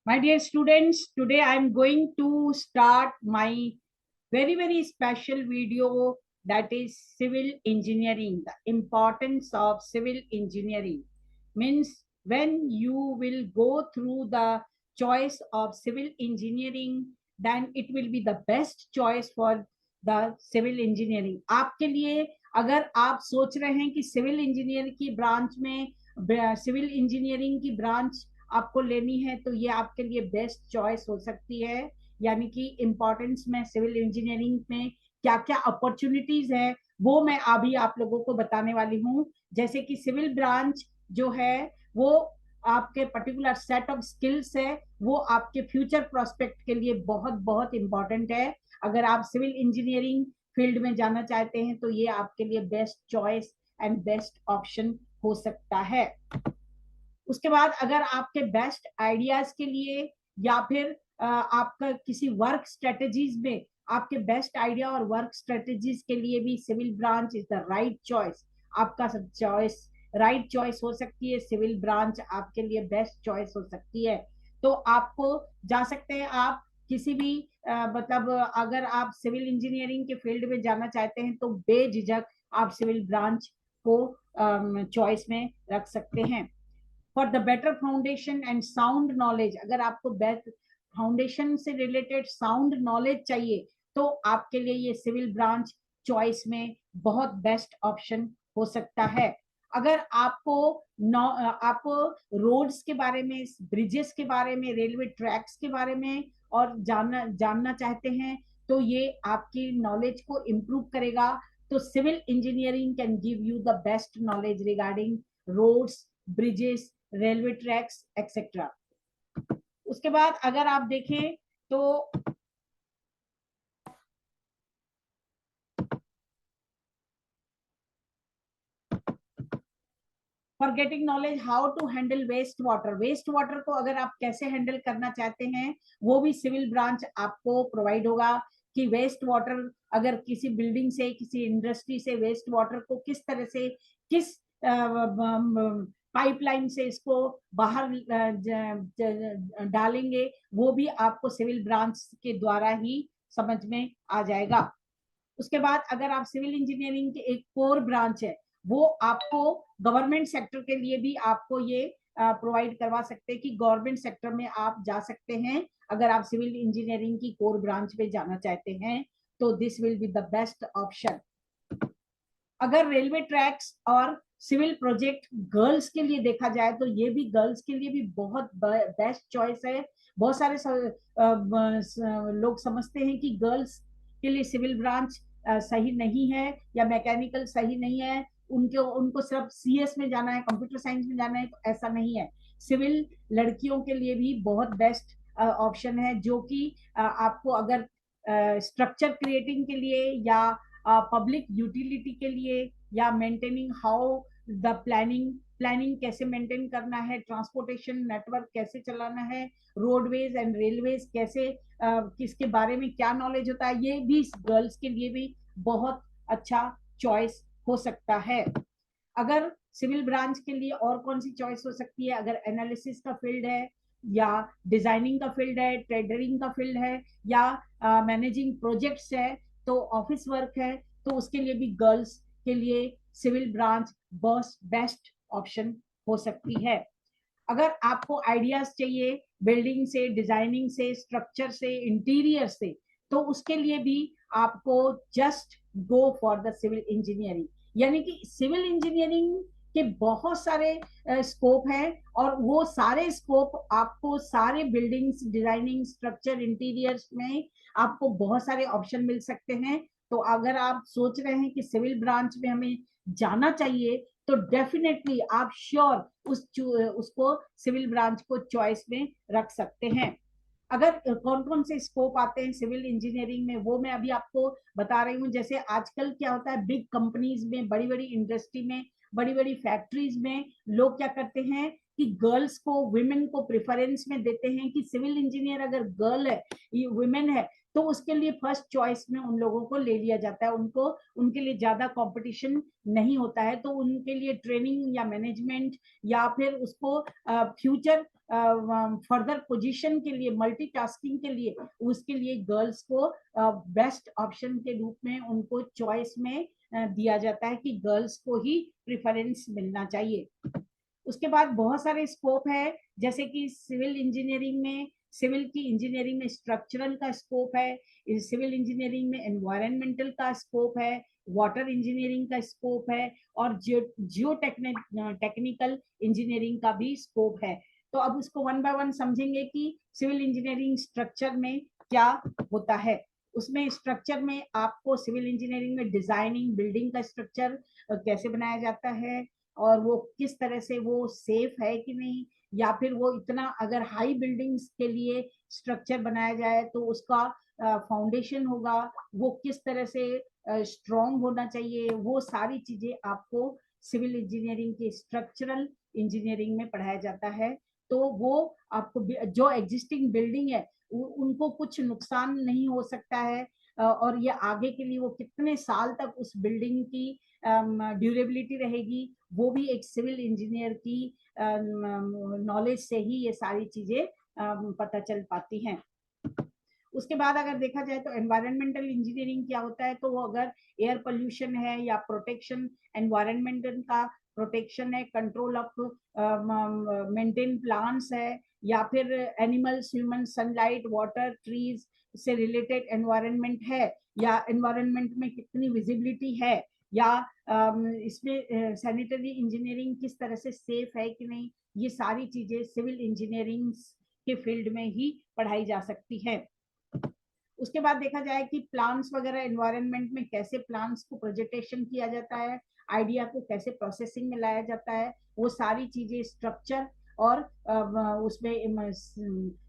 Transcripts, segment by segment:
My dear students, today I am going to start my very special video, that is civil engineering. The importance of civil engineering means when you will go through the choice of civil engineering, then it will be the best choice for the civil engineering. आपके लिए अगर आप सोच रहे हैं कि civil engineer की branch में सिविल इंजीनियरिंग की ब्रांच आपको लेनी है, तो ये आपके लिए बेस्ट चॉइस हो सकती है। यानी कि इम्पोर्टेंस में सिविल इंजीनियरिंग में क्या क्या अपॉर्चुनिटीज है वो मैं अभी आप लोगों को बताने वाली हूँ। जैसे कि सिविल ब्रांच जो है वो आपके पर्टिकुलर सेट ऑफ स्किल्स है, वो आपके फ्यूचर प्रोस्पेक्ट के लिए बहुत बहुत इंपॉर्टेंट है। अगर आप सिविल इंजीनियरिंग फील्ड में जाना चाहते हैं तो ये आपके लिए best choice and best option हो सकता है। उसके बाद अगर आपके बेस्ट आइडियाज के लिए या फिर आपका किसी वर्क स्ट्रेटेजीज में आपके बेस्ट आइडिया और वर्क स्ट्रेटेजीज के लिए भी civil branch is the right choice. आपका चॉइस राइट चॉइस हो सकती है, सिविल ब्रांच आपके लिए बेस्ट चॉइस हो सकती है। तो आपको जा सकते हैं आप किसी भी मतलब अगर आप सिविल इंजीनियरिंग के फील्ड में जाना चाहते हैं तो बेझिझक आप सिविल ब्रांच को चॉइस में रख सकते हैं। For the better foundation and sound knowledge, अगर आपको बेस्ट फाउंडेशन से रिलेटेड साउंड नॉलेज चाहिए तो आपके लिए ये सिविल ब्रांच चॉइस में बहुत बेस्ट ऑप्शन हो सकता है। अगर आपको रोड्स के बारे में, ब्रिजेस के बारे में, रेलवे ट्रैक्स के बारे में और जानना चाहते हैं तो ये आपकी नॉलेज को इम्प्रूव करेगा। तो civil engineering can give you the best knowledge regarding roads, bridges, railway tracks etcetera. उसके बाद अगर आप देखें तो for getting knowledge how to handle waste water, waste water को अगर आप कैसे हैंडल करना चाहते हैं वो भी सिविल ब्रांच आपको प्रोवाइड होगा कि वेस्ट वाटर अगर किसी बिल्डिंग से, किसी इंडस्ट्री से वेस्ट वाटर को किस तरह से, किस पाइपलाइन से इसको बाहर डालेंगे, वो भी आपको सिविल ब्रांच के द्वारा ही समझ में आ जाएगा। उसके बाद अगर आप सिविल इंजीनियरिंग के एक कोर ब्रांच है, वो आपको गवर्नमेंट सेक्टर के लिए भी आपको ये प्रोवाइड करवा सकते हैं कि गवर्नमेंट सेक्टर में आप जा सकते हैं। अगर आप सिविल इंजीनियरिंग की कोर ब्रांच में जाना चाहते हैं तो this will be the best option. अगर रेलवे ट्रैक्स और सिविल प्रोजेक्ट गर्ल्स के लिए देखा जाए तो ये भी गर्ल्स के लिए भी बहुत बेस्ट चॉइस है। बहुत सारे लोग समझते हैं कि गर्ल्स के लिए सिविल ब्रांच सही नहीं है या मैकेनिकल सही नहीं है, उनको सिर्फ सीएस में जाना है, कंप्यूटर साइंस में जाना है, तो ऐसा नहीं है। सिविल लड़कियों के लिए भी बहुत बेस्ट ऑप्शन है, जो कि आपको अगर स्ट्रक्चर क्रिएटिंग के लिए या पब्लिक यूटिलिटी के लिए या मेंटेनिंग हाउ द प्लानिंग कैसे मेंटेन करना है, ट्रांसपोर्टेशन नेटवर्क कैसे चलाना है, रोडवेज एंड रेलवेज कैसे किसके बारे में क्या नॉलेज होता है, ये भी गर्ल्स के लिए भी बहुत अच्छा चॉइस हो सकता है। अगर सिविल ब्रांच के लिए और कौन सी चॉइस हो सकती है, अगर एनालिसिस का फील्ड है या डिजाइनिंग का फील्ड है, ट्रेडरिंग का फील्ड है या मैनेजिंग प्रोजेक्ट्स है, तो ऑफिस वर्क है, तो उसके लिए भी गर्ल्स के लिए सिविल ब्रांच बेस्ट ऑप्शन हो सकती है। अगर आपको आइडियाज चाहिए बिल्डिंग से, डिजाइनिंग से, स्ट्रक्चर से, इंटीरियर से, तो उसके लिए भी आपको just go for the civil engineering. यानी कि सिविल इंजीनियरिंग के बहुत सारे स्कोप हैं और वो सारे स्कोप आपको सारे बिल्डिंग्स, डिजाइनिंग, स्ट्रक्चर, इंटीरियर्स में आपको बहुत सारे ऑप्शन मिल सकते हैं। तो अगर आप सोच रहे हैं कि सिविल ब्रांच में हमें जाना चाहिए तो डेफिनेटली आप श्योर उसको सिविल ब्रांच को चॉइस में रख सकते हैं। अगर कौन कौन से स्कोप आते हैं सिविल इंजीनियरिंग में वो मैं अभी आपको बता रही हूँ। जैसे आजकल क्या होता है, बिग कंपनीज में, बड़ी बड़ी इंडस्ट्री में, बड़ी बड़ी फैक्ट्रीज में लोग क्या करते हैं कि गर्ल्स को, वुमेन को प्रेफरेंस में देते हैं कि सिविल इंजीनियर अगर गर्ल है, ये वुमेन है, तो उसके लिए फर्स्ट चॉइस में उन लोगों को ले लिया जाता है, उनको उनके लिए ज्यादा कंपटीशन नहीं होता है, तो उनके लिए ट्रेनिंग या मैनेजमेंट या फिर उसको फ्यूचर फर्दर पोजीशन के लिए, मल्टीटास्किंग के लिए, उसके लिए गर्ल्स को बेस्ट ऑप्शन के रूप में उनको चॉइस में दिया जाता है कि गर्ल्स को ही प्रिफरेंस मिलना चाहिए। उसके बाद बहुत सारे स्कोप है, जैसे कि सिविल इंजीनियरिंग में, सिविल की इंजीनियरिंग में स्ट्रक्चरल का स्कोप है, सिविल इंजीनियरिंग में एनवायरमेंटल का स्कोप है, वाटर इंजीनियरिंग का स्कोप है, और जियो टेक्निकल इंजीनियरिंग का भी स्कोप है। तो अब उसको वन बाय वन समझेंगे कि सिविल इंजीनियरिंग स्ट्रक्चर में क्या होता है। उसमें स्ट्रक्चर में आपको सिविल इंजीनियरिंग में डिजाइनिंग, बिल्डिंग का स्ट्रक्चर कैसे बनाया जाता है, और वो किस तरह से वो सेफ है कि नहीं, या फिर वो इतना अगर हाई बिल्डिंग्स के लिए स्ट्रक्चर बनाया जाए तो उसका फाउंडेशन होगा, वो किस तरह से स्ट्रॉन्ग होना चाहिए, वो सारी चीजें आपको सिविल इंजीनियरिंग की स्ट्रक्चरल इंजीनियरिंग में पढ़ाया जाता है। तो वो आपको जो एग्जिस्टिंग बिल्डिंग है उनको कुछ नुकसान नहीं हो सकता है, और ये आगे के लिए वो कितने साल तक उस बिल्डिंग की ड्यूरेबिलिटी रहेगी, वो भी एक सिविल इंजीनियर की नॉलेज से ही ये सारी चीजें पता चल पाती हैं। उसके बाद अगर देखा जाए तो एनवायरमेंटल इंजीनियरिंग क्या होता है, तो वो अगर एयर पोल्यूशन है या प्रोटेक्शन, एनवायरमेंटल का प्रोटेक्शन है, कंट्रोल ऑफ मेंटेन प्लांट्स है, या फिर animals, human, sunlight, water, trees से रिलेटेड एनवायरनमेंट है, या एनवायरनमेंट में कितनी विजिबिलिटी है, या इसमें सैनिटरी इंजीनियरिंग किस तरह से सेफ है कि नहीं, ये सारी चीजें सिविल इंजीनियरिंग के फील्ड में ही पढ़ाई जा सकती है। उसके बाद देखा जाए कि प्लांट्स वगैरह एनवायरनमेंट में कैसे प्लांट्स को प्रोजेक्टेशन किया जाता है, आइडिया को कैसे प्रोसेसिंग में लाया जाता है, वो सारी चीजें स्ट्रक्चर और उसमें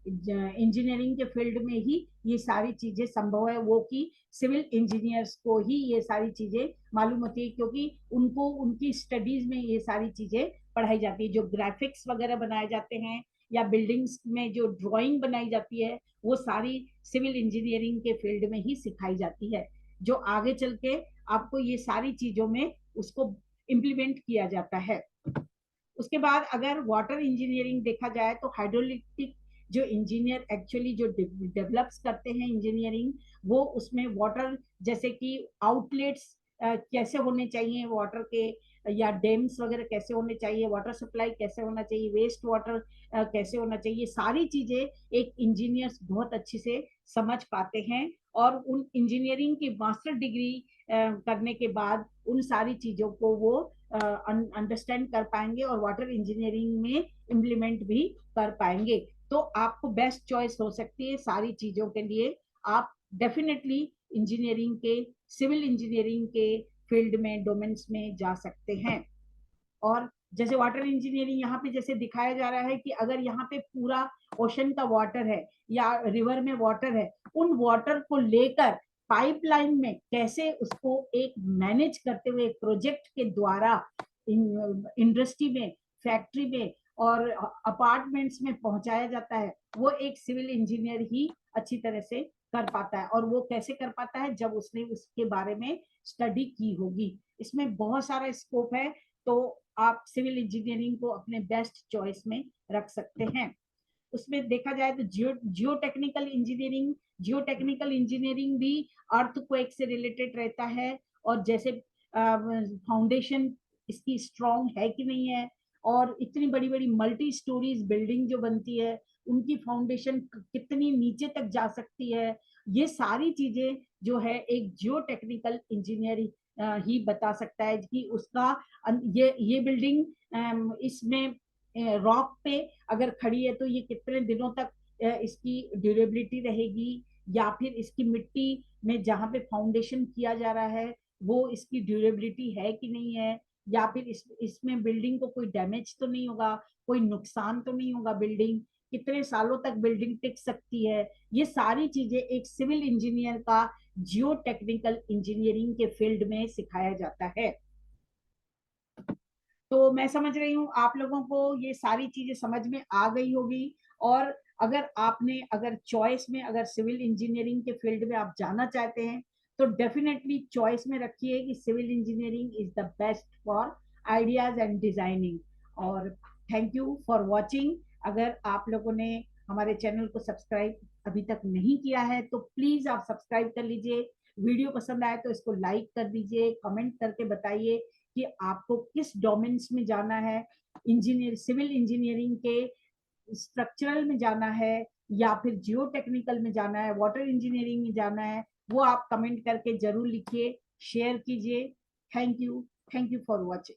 इंजीनियरिंग के फील्ड में ही ये सारी चीजें संभव है, वो कि सिविल इंजीनियर्स को ही ये सारी चीजें मालूम होती है, क्योंकि उनको उनकी स्टडीज में ये सारी चीजें पढ़ाई जाती है। जो ग्राफिक्स वगैरह बनाए जाते हैं या बिल्डिंग्स में जो ड्राइंग बनाई जाती है, वो सारी सिविल इंजीनियरिंग के फील्ड में ही सिखाई जाती है, जो आगे चल के आपको ये सारी चीजों में उसको इम्प्लीमेंट किया जाता है। उसके बाद अगर वाटर इंजीनियरिंग देखा जाए तो हाइड्रोलिटिक जो इंजीनियर एक्चुअली जो डेवलप्स करते हैं इंजीनियरिंग, वो उसमें वाटर जैसे कि आउटलेट्स कैसे होने चाहिए वाटर के, या डैम्स वगैरह कैसे होने चाहिए, वाटर सप्लाई कैसे होना चाहिए, वेस्ट वाटर कैसे होना चाहिए, सारी चीजें एक इंजीनियर्स बहुत अच्छे से समझ पाते हैं, और उन इंजीनियरिंग की मास्टर डिग्री करने के बाद उन सारी चीजों को वो अंडरस्टैंड कर पाएंगे और वाटर इंजीनियरिंग में इम्प्लीमेंट भी कर पाएंगे। तो आपको बेस्ट चॉइस हो सकती है सारी चीजों के लिए, आप डेफिनेटली इंजीनियरिंग के, सिविल इंजीनियरिंग के फील्ड में, डोमेन्स में जा सकते हैं। और जैसे वाटर इंजीनियरिंग यहाँ पे जैसे दिखाया जा रहा है कि अगर यहाँ पे पूरा ओशन का वाटर है या रिवर में वाटर है, उन वाटर को लेकर पाइपलाइन में कैसे उसको एक मैनेज करते हुए प्रोजेक्ट के द्वारा इंडस्ट्री में, फैक्ट्री में और अपार्टमेंट्स में पहुंचाया जाता है, वो एक सिविल इंजीनियर ही अच्छी तरह से कर पाता है। और वो कैसे कर पाता है, जब उसने उसके बारे में स्टडी की होगी। इसमें बहुत सारा स्कोप है, तो आप सिविल इंजीनियरिंग को अपने बेस्ट चॉइस में रख सकते हैं। उसमें देखा जाए तो जियो टेक्निकल इंजीनियरिंग, जियो टेक्निकल इंजीनियरिंग भी अर्थक्वेक से रिलेटेड रहता है, और जैसे फाउंडेशन इसकी स्ट्रॉन्ग है कि नहीं है, और इतनी बड़ी बड़ी मल्टी स्टोरीज बिल्डिंग जो बनती है उनकी फाउंडेशन कितनी नीचे तक जा सकती है, ये सारी चीजें जो है एक जियो टेक्निकल इंजीनियर ही बता सकता है कि उसका ये बिल्डिंग इसमें रॉक पे अगर खड़ी है तो ये कितने दिनों तक इसकी ड्यूरेबिलिटी रहेगी, या फिर इसकी मिट्टी में जहाँ पे फाउंडेशन किया जा रहा है वो इसकी ड्यूरेबिलिटी है कि नहीं है, या फिर इसमें बिल्डिंग को कोई डैमेज तो नहीं होगा, कोई नुकसान तो नहीं होगा, बिल्डिंग कितने सालों तक बिल्डिंग टिक सकती है, ये सारी चीजें एक सिविल इंजीनियर का जियो टेक्निकल इंजीनियरिंग के फील्ड में सिखाया जाता है। तो मैं समझ रही हूँ आप लोगों को ये सारी चीजें समझ में आ गई होगी, और अगर चॉइस में अगर सिविल इंजीनियरिंग के फील्ड में आप जाना चाहते हैं तो डेफिनेटली चॉइस में रखिए कि civil engineering is the best for ideas and designing. और थैंक यू फॉर वॉचिंग। अगर आप लोगों ने हमारे चैनल को सब्सक्राइब अभी तक नहीं किया है तो प्लीज आप सब्सक्राइब कर लीजिए। वीडियो पसंद आए तो इसको लाइक कर दीजिए, कमेंट करके बताइए कि आपको किस डोमेन्स में जाना है, सिविल इंजीनियरिंग के स्ट्रक्चरल में जाना है या फिर जियो टेक्निकल में जाना है, वाटर इंजीनियरिंग में जाना है, वो आप कमेंट करके जरूर लिखिए, शेयर कीजिए। Thank you for watching.